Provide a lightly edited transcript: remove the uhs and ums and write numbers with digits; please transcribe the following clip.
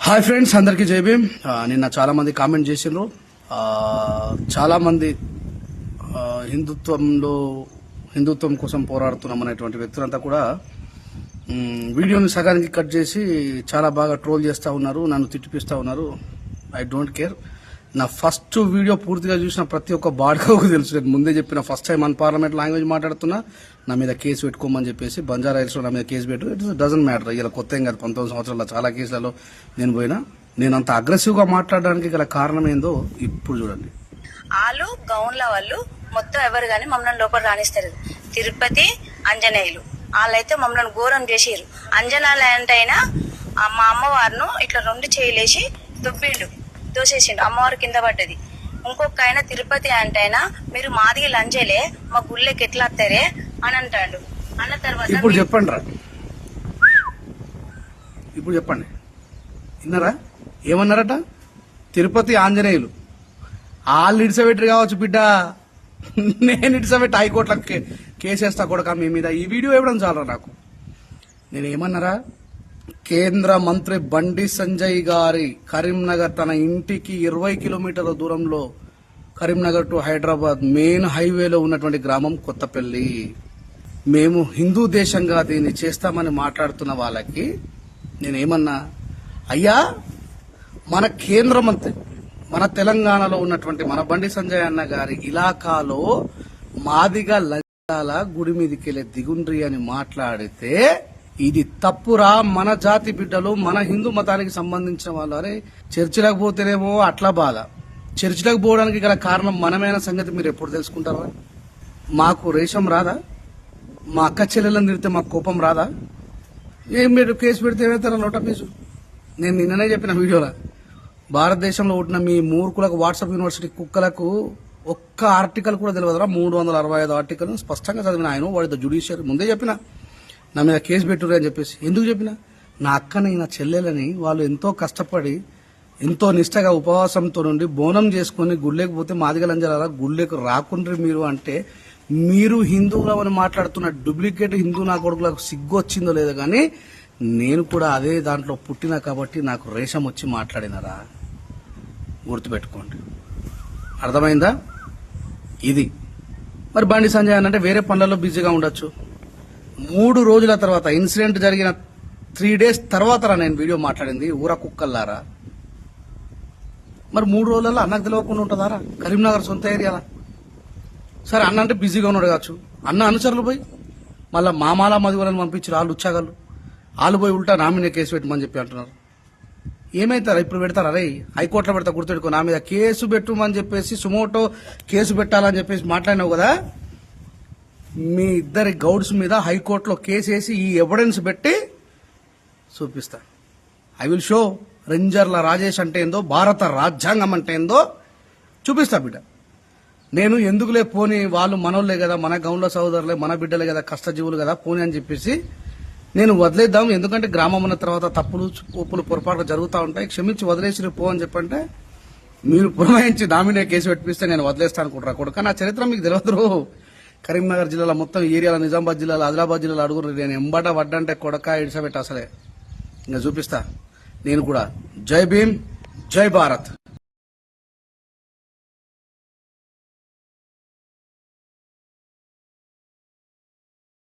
Hi friends, అందరికీ జై భీమ్. నిన్న చాలా మంది కామెంట్ చేసిండ్రు. చాలా మంది హిందుత్వం కోసం పోరాడుతున్నాం అనేటువంటి వ్యక్తులంతా కూడా వీడియోని సగానికి కట్ చేసి చాలా బాగా ట్రోల్ చేస్తూ ఉన్నారు, నన్ను తిట్టిపిస్తూ ఉన్నారు. I don't care. నా ఫస్ట్ వీడియో పూర్తిగా చూసిన ప్రతి ఒక్క బాడకకు తెలుసు. నేను ముందే చెప్పిన, ఫస్ట్ టైం అన్ పార్లమెంట్ లాంగ్వేజ్ మాట్లాడుతున్నా, నా మీద కేసు పెట్టుకోమని చెప్పేసి బంజారా హిల్స్లో నా మీద కేసు పెట్టు. It doesn't matter. ఇలా కొత్త ఏం కాదు, 19 సంవత్సరాల చాలా కేసులలో నేను పోయినా. నేను అంత అగ్రెసివ్ గా మాట్లాడడానికి గల కారణం ఏందో ఇప్పుడు చూడండి. వాళ్ళు గౌన్ల వాళ్ళు మొత్తం ఎవరు గాని మమ్మల్ని లోపల రాణిస్తారు. తిరుపతి ఆంజనేయులు వాళ్ళైతే మమ్మల్ని ఘోరం చేసిరు. అంజనాలు ఏంటైనా మా అమ్మవారిను ఇట్లా 2 చేయలేసి దోసేసిండు. అమ్మవారు కింద పడ్డది. ఇంకొక ఆయన తిరుపతి అంటైనా మీరు మాదిగి లంజలే, మా గుళ్ళకి ఎట్లా వస్తారే అని అంటాడు. అన్న తర్వాత ఇప్పుడు చెప్పండి రా, ఇప్పుడు చెప్పండి. విన్నారా ఏమన్నారట? తిరుపతి ఆంజనేయులు వాళ్ళు ఇడిసబెట్టరు కావచ్చు బిడ్డ, నేను ఇడిసబెట్టి హైకోర్టులో కేసేస్తా కొడక మీ మీద. ఈ వీడియో ఇవ్వడం చాలరా నాకు. నేను ఏమన్నారా? కేంద్ర మంత్రి బండి సంజయ్ గారి కరీంనగర్ తన ఇంటికి 20 కిలోమీటర్ల దూరంలో కరీంనగర్ టు హైదరాబాద్ మెయిన్ హైవేలో ఉన్నటువంటి గ్రామం కొత్తపల్లి. మేము హిందూ దేశంగా దీన్ని చేస్తామని మాట్లాడుతున్న వాళ్ళకి నేనేమన్నా, అయ్యా మన కేంద్ర మంత్రి మన తెలంగాణలో ఉన్నటువంటి మన బండి సంజయ్ అన్న గారి ఇలాకాలో మాదిగా లంచాల గుడి మీదకెళ్ళే దిగుండ్రి అని మాట్లాడితే ఇది తప్పురా. మన జాతి బిడ్డలు, మన హిందూ మతానికి సంబంధించిన వాళ్ళు. అరే చర్చిలకు పోతేనేమో అట్లా బాధ, చర్చిలకు పోవడానికి గల కారణం మనమైన సంగతి మీరు ఎప్పుడు తెలుసుకుంటారా? మాకు రేషం రాదా? మా అక్క చెల్లెలను తిడితే మాకు కోపం రాదా? ఏం మీరు కేసు పెడితే ఏమవుతారా? నోట కేసు. నేను నిన్ననే చెప్పిన వీడియోలో, భారతదేశంలో ఉంటున్న మీ మూర్ఖులకు, వాట్సాప్ యూనివర్సిటీ కుక్కలకు ఒక్క ఆర్టికల్ కూడా తెలియదురా. 365 ఆర్టికల్ స్పష్టంగా చదివిన ఆయన. వాడితో జుడిషియరీ ముందే చెప్పిన, నా మీద కేసు పెట్టుర్రు అని చెప్పేసి. ఎందుకు చెప్పిన? నా అక్కని, నా చెల్లెలని వాళ్ళు ఎంతో కష్టపడి, ఎంతో నిష్టగా ఉపవాసంతో నుండి బోనం చేసుకుని గుళ్ళకి పోతే మాదిగలంజలారా గుళ్ళకి రాకుండ్రి మీరు అంటే, మీరు హిందువులు అని మాట్లాడుతున్న డూప్లికేట్ హిందూ నా కొడుకులకు సిగ్గు వచ్చిందో లేదో కానీ నేను కూడా అదే దాంట్లో పుట్టినా కాబట్టి నాకు రేషం వచ్చి మాట్లాడినారా? గుర్తుపెట్టుకోండి. అర్థమైందా? ఇది మరి బండి సంజయ్ అంటే వేరే పనులలో బిజీగా ఉండొచ్చు. 3 రోజుల తర్వాత, ఇన్సిడెంట్ జరిగిన 3 days తర్వాత నేను వీడియో మాట్లాడింది. ఊర కుక్కల్లారా, మరి 3 రోజులలో అన్నకు తెలియకుండా ఉంటుందారా? కరీంనగర్ సొంత ఏరియాలా? సరే అన్న అంటే బిజీగా ఉన్నాడు కావచ్చు. అన్న అనుచరులు పోయి మళ్ళీ మామాల మధువులను పంపించారు. వాళ్ళు ఉచ్చాగలు, వాళ్ళు పోయి ఉల్టా నా మీద కేసు పెట్టమని చెప్పి అంటున్నారు. ఏమైతారా ఇప్పుడు? పెడతారా? రే హైకోర్టులో పెడతా, గుర్తుపెట్టుకో. నా మీద కేసు పెట్టుమని చెప్పేసి, సుమోటో కేసు పెట్టాలని చెప్పేసి మాట్లాడినావు కదా. మీ ఇద్దరి గౌడ్స్ మీద హైకోర్టులో కేసు వేసి ఈ ఎవిడెన్స్ పెట్టి చూపిస్తా. ఐ విల్ షో రేంజర్ల రాజేష్ అంటే ఏందో, భారత రాజ్యాంగం అంటే ఏందో చూపిస్తా బిడ్డ. నేను ఎందుకులే పోని, వాళ్ళు మనోళ్లే కదా, మన గౌండ్ల సోదరులే, మన బిడ్డలే కదా, కష్టజీవులు కదా, పోని అని చెప్పేసి నేను వదిలేద్దాం. ఎందుకంటే గ్రామం ఉన్న తర్వాత తప్పులు ఒప్పులు పొరపాట్లు జరుగుతూ ఉంటాయి, క్షమించి వదిలేసి పో అని చెప్పంటే మీరు పురమాయించి నామినే కేసు పెట్టిస్తే నేను వదిలేస్తాను అనుకుంటారా కొడుక? నా చరిత్ర మీకు తెలియదు. కరీంనగర్ జిల్లాలో మొత్తం ఏరియాలో, నిజామాబాద్ జిల్లాలో, ఆదిలాబాద్ జిల్లాలో అడుగురు. నేను ఎంబట వడ్డంటే కొడక ఇడిసబెట్ట అసలే ఇంకా చూపిస్తా నేను కూడా. జై భీమ్, జై భారత్.